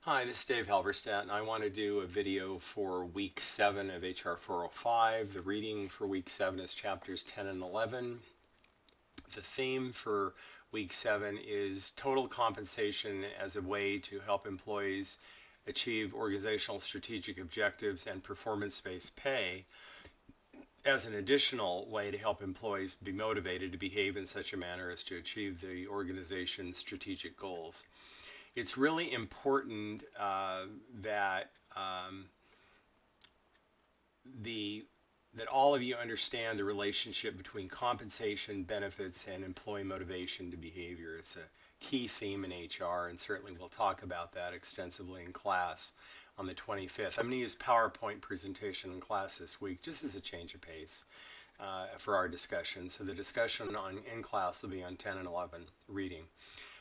Hi, this is Dave Halverstadt, and I want to do a video for week 7 of HR 405. The reading for week 7 is chapters 10 and 11. The theme for week 7 is total compensation as a way to help employees achieve organizational strategic objectives and performance-based pay as an additional way to help employees be motivated to behave in such a manner as to achieve the organization's strategic goals. It's really important that the that all of you understand the relationship between compensation, benefits, and employee motivation to behavior. It's a key theme in HR, and certainly we'll talk about that extensively in class on the 25th. I'm going to use PowerPoint presentation in class this week just as a change of pace for our discussion. So the discussion in class will be on 10 and 11 reading.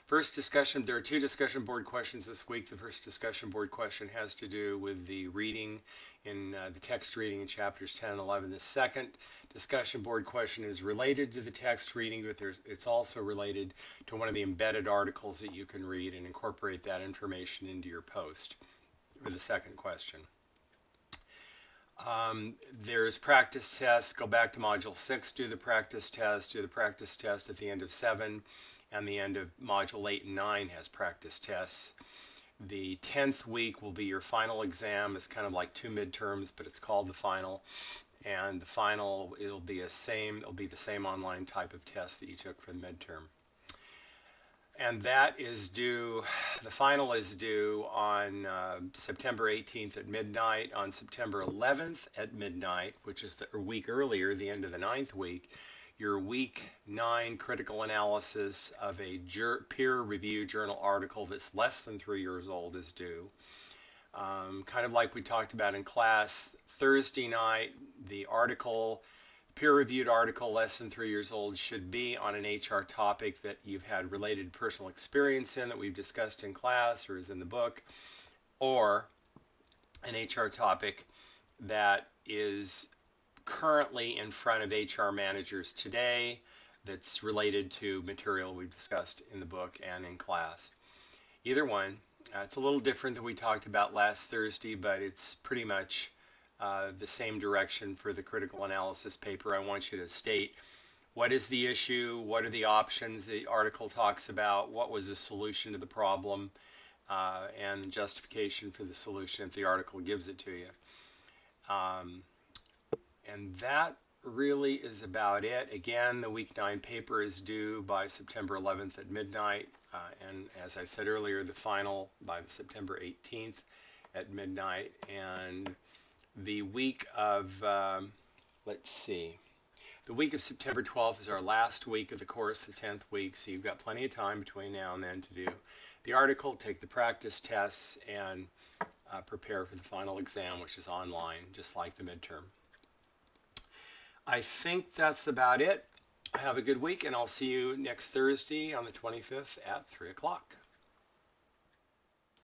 First discussion, there are two discussion board questions this week. The first discussion board question has to do with the reading in the text reading in chapters 10 and 11. The second discussion board question is related to the text reading, but it's also related to one of the embedded articles that you can read and incorporate that information into your post for the second question. There's practice tests. Go back to module 6, do the practice test at the end of 7, and the end of module 8 and 9 has practice tests. The 10th week will be your final exam. It's kind of like two midterms, but it's called the final. And the final, it'll be the same online type of test that you took for the midterm. And that is due, the final is due on September 18th at midnight. On September 11th at midnight, which is a week earlier, the end of the 9th week, your week 9 critical analysis of a peer-reviewed journal article that's less than 3 years old is due. Kind of like we talked about in class, Thursday night, the article, peer-reviewed article less than 3 years old should be on an HR topic that you've had related personal experience in that we've discussed in class or is in the book, or an HR topic that is currently in front of HR managers today that's related to material we've discussed in the book and in class. Either one. It's a little different than we talked about last Thursday, but it's pretty much the same direction for the critical analysis paper. I want you to state what is the issue, what are the options the article talks about, what was the solution to the problem, and justification for the solution if the article gives it to you. And that really is about it. Again, the week 9 paper is due by September 11th at midnight. And as I said earlier, the final by the September 18th at midnight. And the week of, let's see, the week of September 12th is our last week of the course, the 10th week. So you've got plenty of time between now and then to do the article, take the practice tests, and prepare for the final exam, which is online, just like the midterm. I think that's about it. Have a good week, and I'll see you next Thursday on the 25th at 3 o'clock.